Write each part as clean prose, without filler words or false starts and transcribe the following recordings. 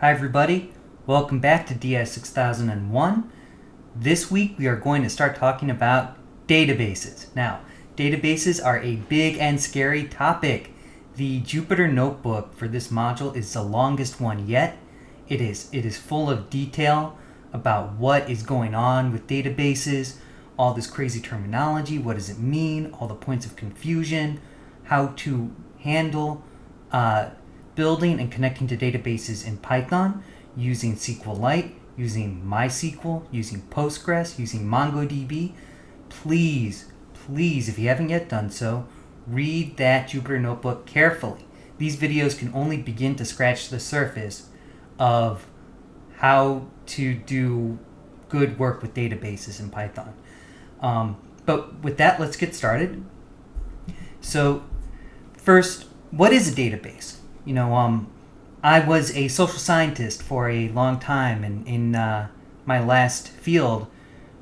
Hi everybody, welcome back to DS 6001. This week we are going to start talking about databases. Now, databases are a big and scary topic. The Jupyter Notebook for this module is the longest one yet. It is full of detail about what is going on with databases, all this crazy terminology, what does it mean, all the points of confusion, how to handle building and connecting to databases in Python using SQLite, using MySQL, using Postgres, using MongoDB. Please, if you haven't yet done so, read that Jupyter Notebook carefully. These videos can only begin to scratch the surface of how to do good work with databases in Python. But with that, let's get started. So first, what is a database? I was a social scientist for a long time, and in my last field,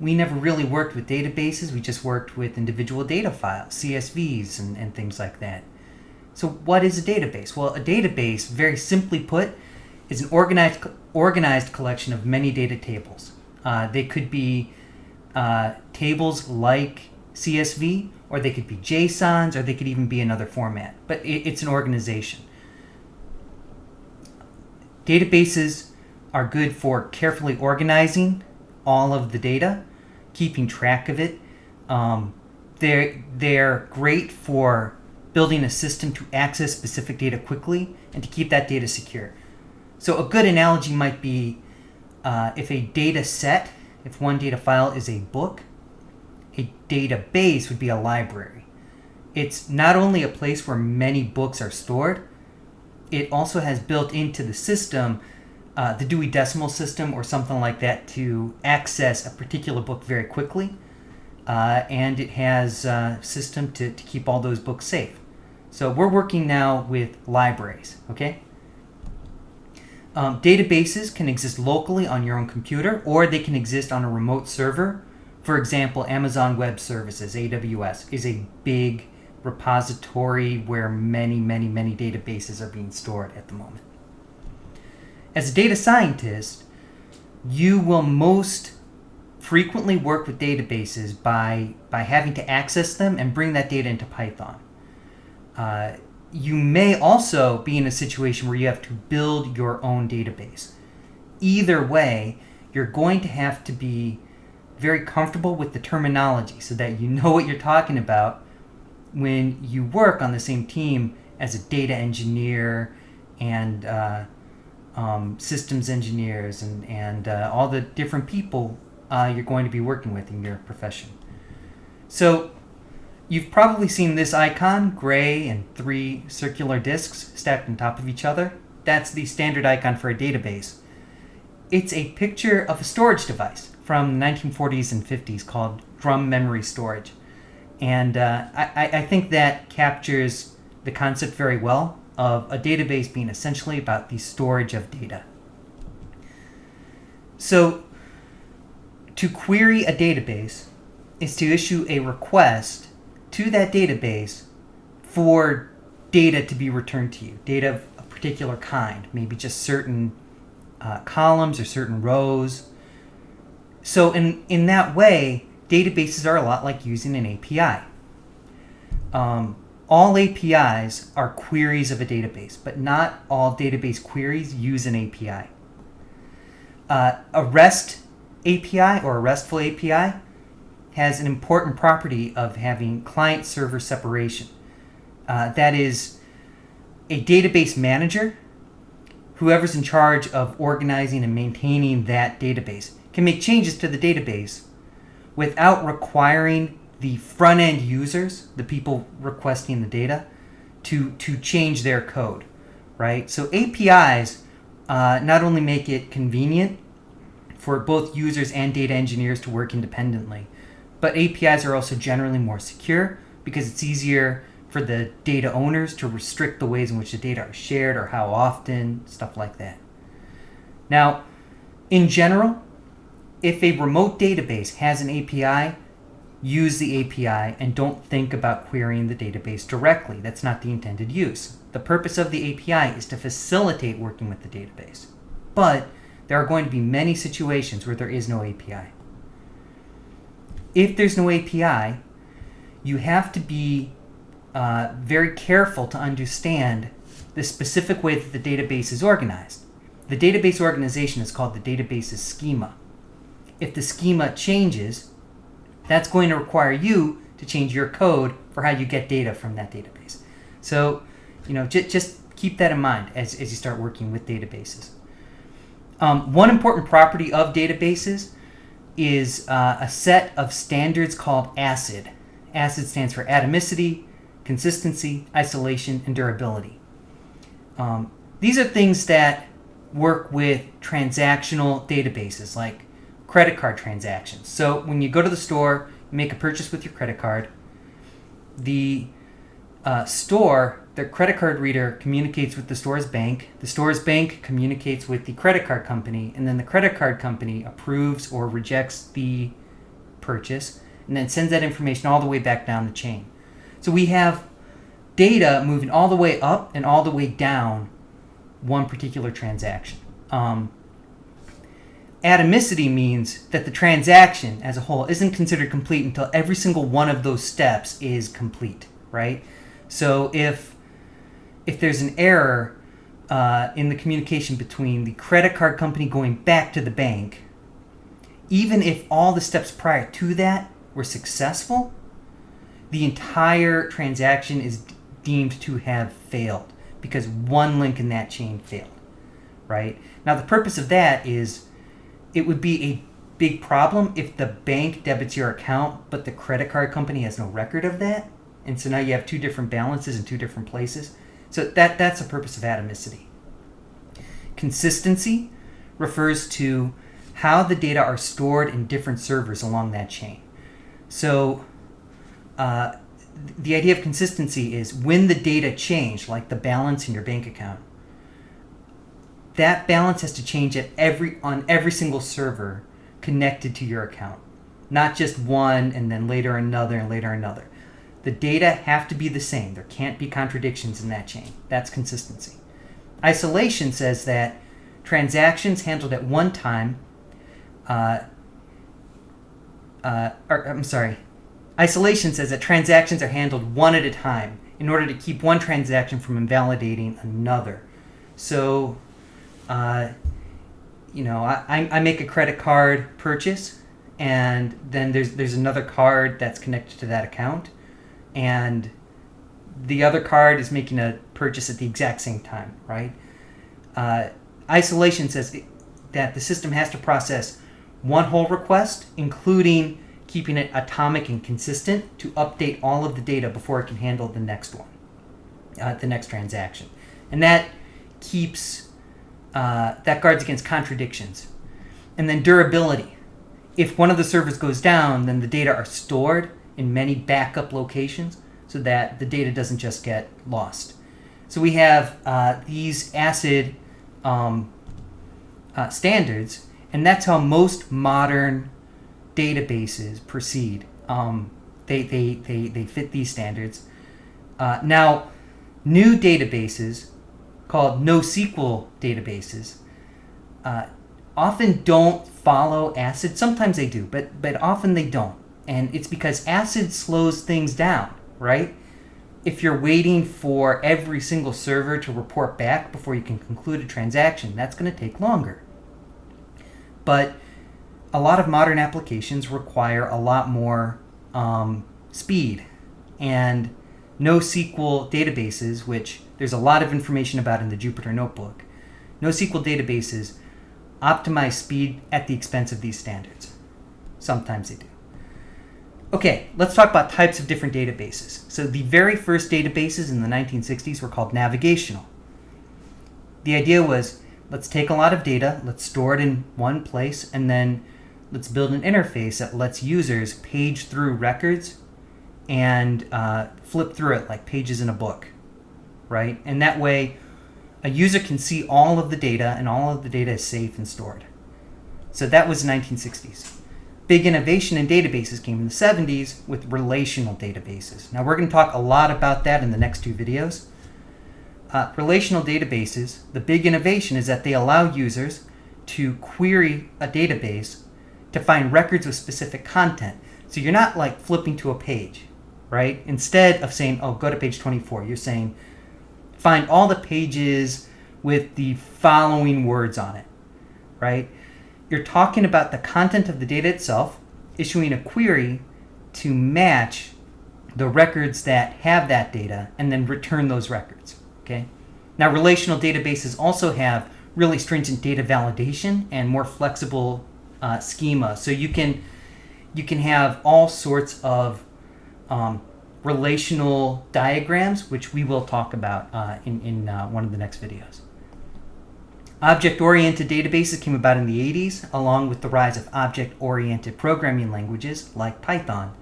we never really worked with databases. We just worked with individual data files, CSVs, and things like that. So what is a database? Well, a database, very simply put, is an organized collection of many data tables. They could be tables like CSV, or they could be JSONs, or they could even be another format. But it's an organization. Databases are good for carefully organizing all of the data, keeping track of it. They're great for building a system to access specific data quickly and to keep that data secure. So a good analogy might be if a data set, if one data file is a book, a database would be a library. It's not only a place where many books are stored, it also has built into the system the Dewey Decimal System or something like that to access a particular book very quickly. And it has a system to keep all those books safe. So we're working now with libraries, okay? Databases can exist locally on your own computer, or they can exist on a remote server. For example, Amazon Web Services, AWS, is a big repository where many databases are being stored at the moment. As a data scientist, you will most frequently work with databases by having to access them and bring that data into Python. You may also be in a situation where you have to build your own database. Either way, you're going to have to be very comfortable with the terminology so that you know what you're talking about when you work on the same team as a data engineer and systems engineers and all the different people you're going to be working with in your profession. So you've probably seen this icon, gray and 3 circular disks stacked on top of each other. That's the standard icon for a database. It's a picture of a storage device from the 1940s and 50s called drum memory storage. And I think that captures the concept very well of a database being essentially about the storage of data. So to query a database is to issue a request to that database for data to be returned to you, data of a particular kind, maybe just certain columns or certain rows. So in that way, databases are a lot like using an API. All APIs are queries of a database, but not all database queries use an API. A REST API or a RESTful API has an important property of having client-server separation. That is, a database manager, whoever's in charge of organizing and maintaining that database, can make changes to the database without requiring the front-end users, the people requesting the data, to change their code, right? So APIs not only make it convenient for both users and data engineers to work independently, but APIs are also generally more secure because it's easier for the data owners to restrict the ways in which the data are shared or how often, stuff like that. Now, in general, if a remote database has an API, use the API and don't think about querying the database directly. That's not the intended use. The purpose of the API is to facilitate working with the database. But there are going to be many situations where there is no API. If there's no API, you have to be very careful to understand the specific way that the database is organized. The database organization is called the database's schema. If the schema changes, that's going to require you to change your code for how you get data from that database. So, just keep that in mind as you start working with databases. One important property of databases is a set of standards called ACID. ACID stands for atomicity, consistency, isolation, and durability. These are things that work with transactional databases like credit card transactions. So when you go to the store, you make a purchase with your credit card, the store, their credit card reader communicates with the store's bank communicates with the credit card company, and then the credit card company approves or rejects the purchase and then sends that information all the way back down the chain. So we have data moving all the way up and all the way down one particular transaction. Atomicity means that the transaction as a whole isn't considered complete until every single one of those steps is complete, right? So if there's an error in the communication between the credit card company going back to the bank, even if all the steps prior to that were successful, the entire transaction is deemed to have failed because one link in that chain failed, right? Now the purpose of that is it would be a big problem if the bank debits your account but the credit card company has no record of that, and so now you have two different balances in two different places. So that's the purpose of atomicity. Consistency refers to how the data are stored in different servers along that chain. So the idea of consistency is when the data change, like the balance in your bank account, that balance has to change on every single server connected to your account, not just one and then later another and later another. The data have to be the same. There can't be contradictions in that chain. That's consistency. Isolation says that transactions handled at one time, Isolation says that transactions are handled one at a time in order to keep one transaction from invalidating another. So, I make a credit card purchase, and then there's another card that's connected to that account, and the other card is making a purchase at the exact same time, right? Isolation says that the system has to process one whole request, including keeping it atomic and consistent, to update all of the data before it can handle the next one, the next transaction. And that keeps, that guards against contradictions. And then durability. If one of the servers goes down, then the data are stored in many backup locations so that the data doesn't just get lost. So we have these ACID standards, and that's how most modern databases proceed. They fit these standards. Now, new databases called NoSQL databases often don't follow ACID. Sometimes they do, but often they don't. And it's because ACID slows things down, right? If you're waiting for every single server to report back before you can conclude a transaction, that's going to take longer. But a lot of modern applications require a lot more speed. And NoSQL databases, which there's a lot of information about in the Jupyter Notebook, NoSQL databases optimize speed at the expense of these standards. Sometimes they do. Okay, let's talk about types of different databases. So the very first databases in the 1960s were called navigational. The idea was, let's take a lot of data, let's store it in one place, and then let's build an interface that lets users page through records and flip through it like pages in a book, right? And that way, a user can see all of the data, and all of the data is safe and stored. So that was the 1960s. Big innovation in databases came in the 70s with relational databases. Now we're going to talk a lot about that in the next two videos. relational databases, the big innovation is that they allow users to query a database to find records with specific content. So you're not like flipping to a page, right? Instead of saying, oh, go to page 24, you're saying, find all the pages with the following words on it, right? You're talking about the content of the data itself, issuing a query to match the records that have that data, and then return those records, okay? Now, relational databases also have really stringent data validation and more flexible schema. So you can have all sorts of relational diagrams, which we will talk about in one of the next videos. Object-oriented databases came about in the 80s, along with the rise of object-oriented programming languages like Python.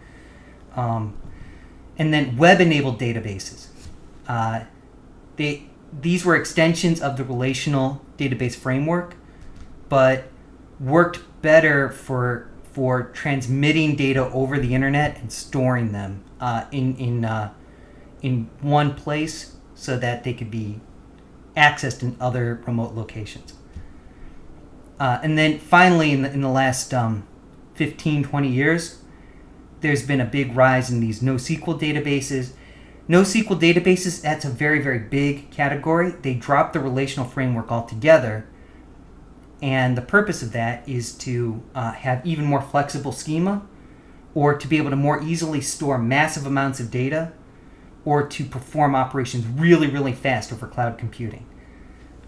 And then web-enabled databases. These were extensions of the relational database framework, but worked better for transmitting data over the internet and storing them in one place so that they could be accessed in other remote locations. And then finally, in the last 15, 20 years, there's been a big rise in these NoSQL databases. NoSQL databases, that's a very, very big category. They dropped the relational framework altogether. And the purpose of that is to have even more flexible schema, or to be able to more easily store massive amounts of data, or to perform operations really, really fast over cloud computing.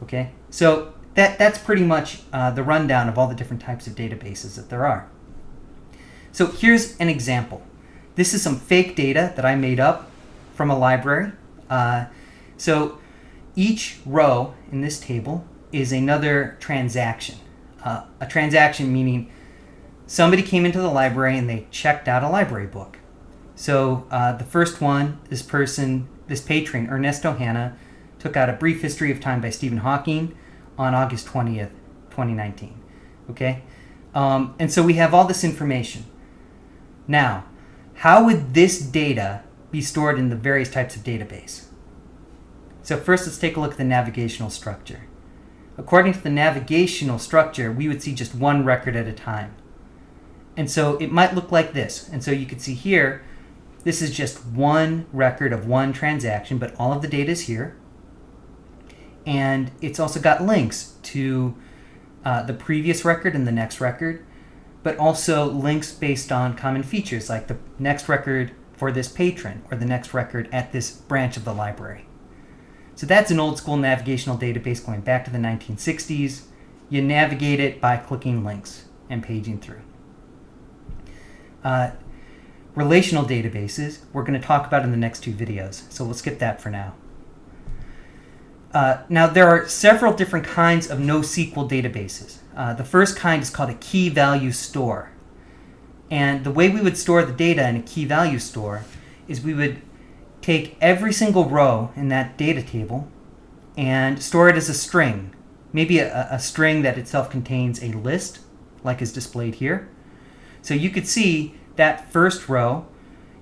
Okay, so that's pretty much the rundown of all the different types of databases that there are. So here's an example. This is some fake data that I made up from a library. So each row in this table is another transaction. A transaction meaning somebody came into the library and they checked out a library book. So the first one, this patron, Ernesto Hanna, took out A Brief History of Time by Stephen Hawking on August 20th, 2019. Okay? And so we have all this information. Now, how would this data be stored in the various types of database? So first, let's take a look at the navigational structure. According to the navigational structure, we would see just one record at a time. And so it might look like this. And so you can see here, this is just one record of one transaction, but all of the data is here. And it's also got links to the previous record and the next record, but also links based on common features, like the next record for this patron or the next record at this branch of the library. So that's an old school navigational database going back to the 1960s. You navigate it by clicking links and paging through. Relational databases, we're going to talk about in the next two videos, so we'll skip that for now. Now, there are several different kinds of NoSQL databases. The first kind is called a key value store. And the way we would store the data in a key value store is we would take every single row in that data table and store it as a string. Maybe a string that itself contains a list, like is displayed here. So you could see that first row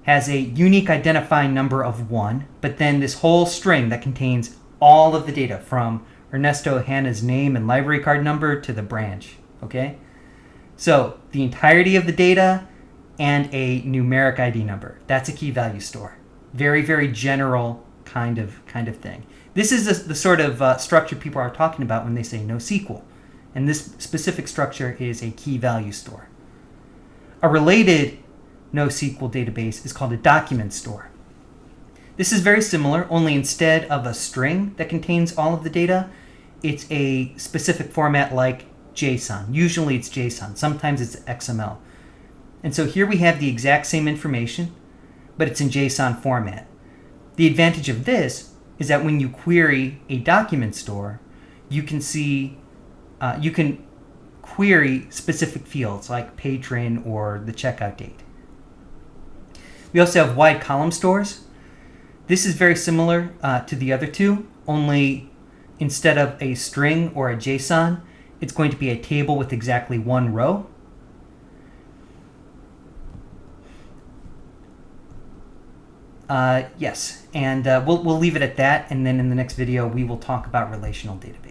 has a unique identifying number of 1, but then this whole string that contains all of the data from Ernesto Hanna's name and library card number to the branch, okay? So the entirety of the data and a numeric ID number. That's a key value store. Very, very general kind of thing. This is the sort of structure people are talking about when they say NoSQL. And this specific structure is a key value store. A related NoSQL database is called a document store. This is very similar, only instead of a string that contains all of the data, it's a specific format like JSON. Usually it's JSON. Sometimes it's XML. And so here we have the exact same information, but it's in JSON format. The advantage of this is that when you query a document store, you can see, you can query specific fields like patron or the checkout date. We also have wide column stores. This is very similar to the other two, only instead of a string or a JSON, it's going to be a table with exactly one row. Yes, and we'll leave it at that, and then in the next video we will talk about relational databases.